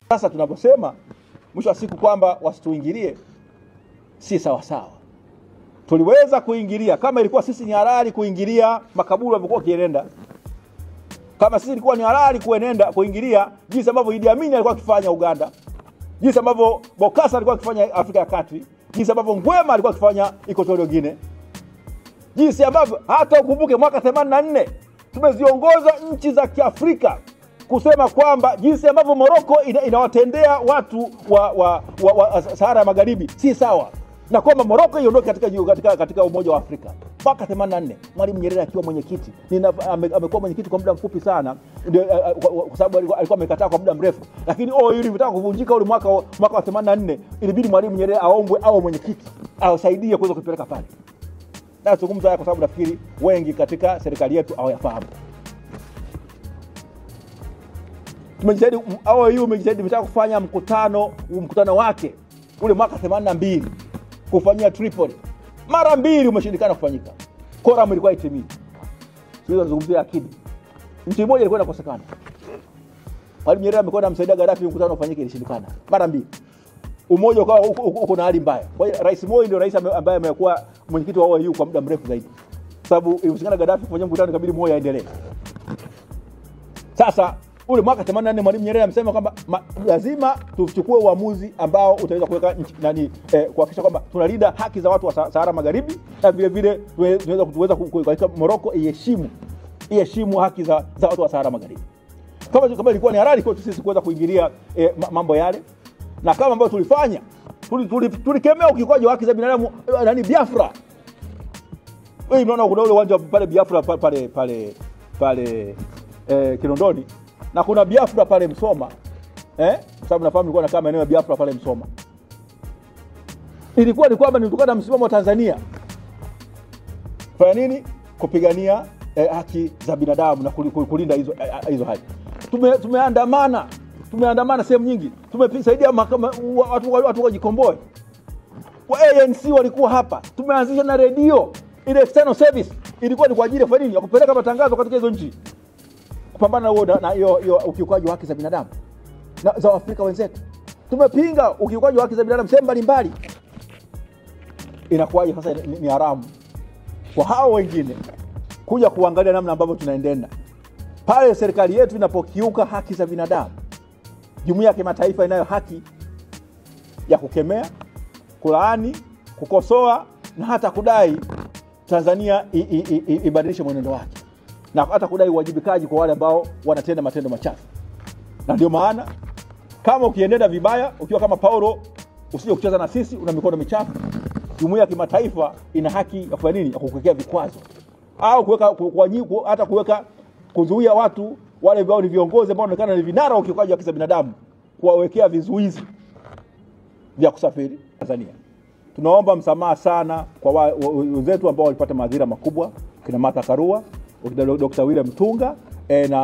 Sasa tunaposema mwisho wa siku kwamba wasituingilie, si sawa sawa. Tuliweza kuingilia kama ilikuwa sisi ni halali kuingilia makaburi yalikuwa kienenda. Kama sisi ilikuwa ni halali kuingilia jinsi ambavyo Idi Amin alikuwa akifanya Uganda, jinsi ambavyo Bokassa alikuwa akifanya Afrika ya Kati, jinsi ambavyo Ngwema alikuwa akifanya Equatorial Guinea, jinsi ambavyo hata ukumbuke mwaka 84 tumeziongoza nchi za Kiafrika kusema kwamba jinsi ambavyo Morocco inawatendea watu wa Sahara ya Magharibi si sawa, na kwamba Morocco iondoke katika Umoja wa Afrika. Mpaka 84 Mwalimu Nyerere akiwa mwenyekiti, amekuwa mwenyekiti kwa muda mfupi sana, kwa sababu alikuwa amekataa kwa muda mrefu, lakini ili vitaka kuvunjika ule mwaka wa 84 ilibidi Mwalimu Nyerere aombwe au mwenyekiti asaidie kuweza kupeleka pale. Na tuzungumza haya kwa sababu nafikiri wengi katika serikali yetu hawayafahamu. Tumejitahidi umejitahidi mtaka kufanya mkutano wake ule mwaka 82 kufanyia Tripoli. Mara 2 umeshindikana kufanyika. Quorum ilikuwa itimii. Sio nazungumzia akidi. Nchi moja ilikuwa inakosekana. Mwalimu Nyerere amekwenda msaidia Gaddafi mkutano ufanyike, ilishindikana. Mara 2. Umoja uko na hali mbaya. Kwa hiyo Rais Moi ndio rais ambaye amekuwa mwenyekiti wa OAU kwa muda mrefu zaidi. Sababu ilishindikana Gaddafi kufanya mkutano, ikabidi Moi aendelee. Sasa ule mwaka 84 Mwalimu Nyerere amesema kwamba lazima tuchukue uamuzi ambao utaweza kuweka kuhakikisha kwamba tunalinda haki za watu wa Sahara Magharibi, na vile vile tunaweza kuweka Morocco iheshimu haki za watu wa Sahara Magharibi. Kama ilikuwa ni halali kwetu sisi kuweza kuingilia mambo yale, na kama ambao tulifanya tulikemea ukiukaji wa haki za binadamu Biafra. Wewe unaona kuna ule uwanja pale Biafra pale Kinondoni, na kuna Biafra pale Msoma, kwa sababu nafahamu nilikuwa nakaa maeneo ya Biafra pale Msoma. Ilikuwa ni kwamba nilitokana na msimamo wa Tanzania fanya nini kupigania haki za binadamu na kulinda hizo haki. Tumeandamana sehemu nyingi, tumesaidia watu wajikomboe. Wa ANC walikuwa hapa, tumeanzisha na redio ile external service, ilikuwa ni kwa ajili ya fanya nini, ya kupeleka matangazo katika hizo nchi, kupambana na hiyo ukiukaji wa haki za binadamu na za Afrika wenzetu. Tumepinga ukiukaji wa haki za binadamu sehemu mbalimbali. Inakuwaje sasa ni haramu kwa hao wengine kuja kuangalia namna ambavyo tunaendenda pale serikali yetu inapokiuka haki za binadamu? Jumuiya ya kimataifa inayo haki ya kukemea, kulaani, kukosoa na hata kudai Tanzania ibadilishe mwenendo wake, na hata kudai uwajibikaji kwa wale ambao wanatenda matendo machafu. Na ndio maana kama ukiendelea vibaya, ukiwa kama Paulo, usije kucheza na sisi, una mikono michafu, jumuiya ya kimataifa ina haki ya kufanya nini? Ya kukuwekea vikwazo au kuweka kuzuia watu wale ambao ni viongozi ambao wanaonekana ni vinara wa ukiukaji wa haki za binadamu, kuwawekea vizuizi vya kusafiri Tanzania. Tunaomba msamaha sana kwa wenzetu ambao walipata madhira makubwa, kina Martha Karua, Dr. William Mtunga, na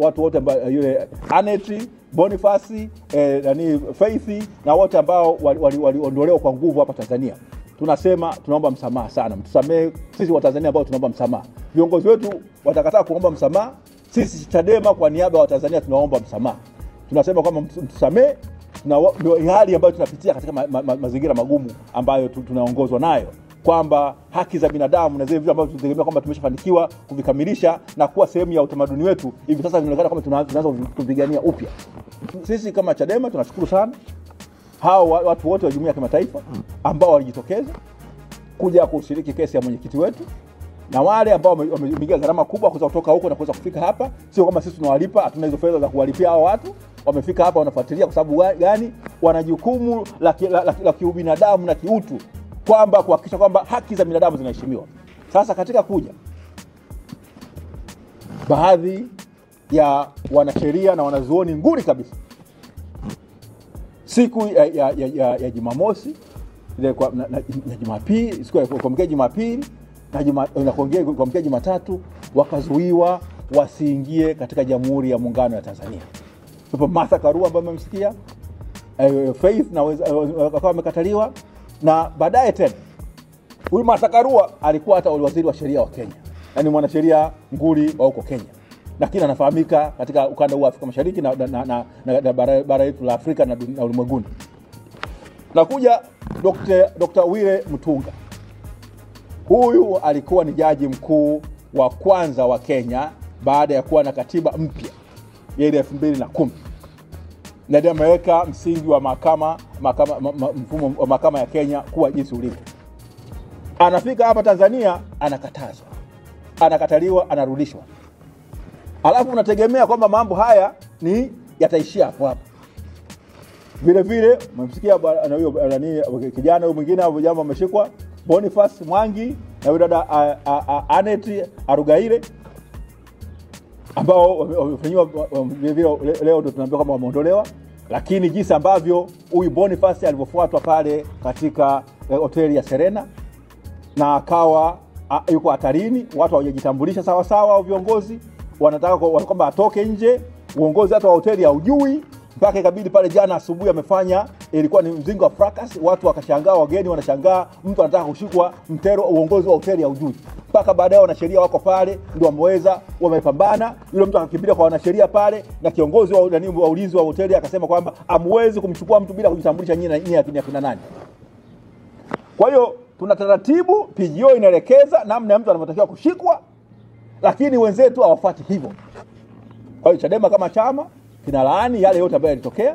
watu wote ambao yule Aneti, Boniface, Faith, na wote ambao waliondolewa kwa nguvu hapa Tanzania. Tunaomba msamaha sana. Mtusamee sisi wa Tanzania ambao tunaomba msamaha. Viongozi wetu watakataa kuomba msamaha, sisi Chadema kwa niaba ya Tanzania tunaomba msamaha. Tunasema kwamba mtusamee, ndio hali ambayo tunapitia katika mazingira magumu ambayo tunaongozwa nayo, kwamba haki za binadamu na zile vitu ambavyo tunategemea kwamba tumeshafanikiwa kuvikamilisha na kuwa sehemu ya utamaduni wetu, hivi sasa vinaonekana kama tunaanza kupigania upya. Sisi kama Chadema tunashukuru sana hao watu wote wa jumuiya ya kimataifa ambao walijitokeza kuja kushiriki kesi ya mwenyekiti wetu, na wale ambao wamepiga gharama kubwa kutoka huko na kuweza kufika hapa. Sio kama sisi tunawalipa, hatuna hizo fedha za kuwalipia hao watu. Wamefika hapa wanafuatilia kwa sababu gani? Wana jukumu la kiubinadamu na kiutu, kwamba kuhakikisha kwamba haki za binadamu zinaheshimiwa. Sasa katika kuja baadhi ya wanasheria na wanazuoni nguri kabisa siku ya Jumamosi ile na Jumapili, siku ya kuamkia Jumapili na kuamkia Jumatatu, wakazuiwa wasiingie katika Jamhuri ya Muungano ya Tanzania. Hapo Martha Karua ambaye mmemsikia, Faith na wakawa wamekataliwa, na baadaye tena huyu Martha Karua alikuwa hata waziri wa sheria wa Kenya, yani mwanasheria nguli wa huko Kenya. lakini anafahamika katika ukanda wa Afrika Mashariki na bara letu la Afrika na ulimwenguni. Nakuja Dr. Wile Mutunga. Huyu alikuwa ni jaji mkuu wa kwanza wa Kenya baada ya kuwa na katiba mpya ya 2010. Na ndiye ameweka msingi wa mfumo wa mahakama ya Kenya kuwa jinsi ulivyo. Anafika hapa Tanzania, anakatazwa, anakataliwa, anarudishwa. Alafu unategemea kwamba mambo haya ni yataishia hapo hapo. Vile vile mmemsikia na huyo kijana huyo mwingine hapo jambo ameshikwa, Boniface Mwangi na huyo dada Anet Arugaire, ambao wamefanywa vile leo ndio tunaambiwa kama wameondolewa. Lakini jinsi ambavyo huyu Boniface alivyofuatwa pale katika hoteli ya Serena na akawa yuko hatarini, watu hawajitambulisha sawa sawa, au viongozi wanataka kwamba atoke nje, uongozi hata wa hoteli haujui, mpaka ikabidi pale jana asubuhi amefanya, ilikuwa ni mzingo wa fracas, watu wakashangaa, wageni wanashangaa, mtu anataka kushikwa mtero, uongozi wa hoteli haujui. Mpaka baadaye wanasheria wako pale ndio wamepambana, yule mtu akakimbia kwa wanasheria pale, na kiongozi wa ulinzi wa hoteli akasema kwamba hamwezi kumchukua mtu bila kujitambulisha nyinyi akina nani. Kwa hiyo tuna taratibu, PGO inaelekeza namna mtu anavyotakiwa kushikwa, lakini wenzetu hawafuati hivyo. Kwa hiyo Chadema kama chama kinalaani yale yote ambayo yalitokea.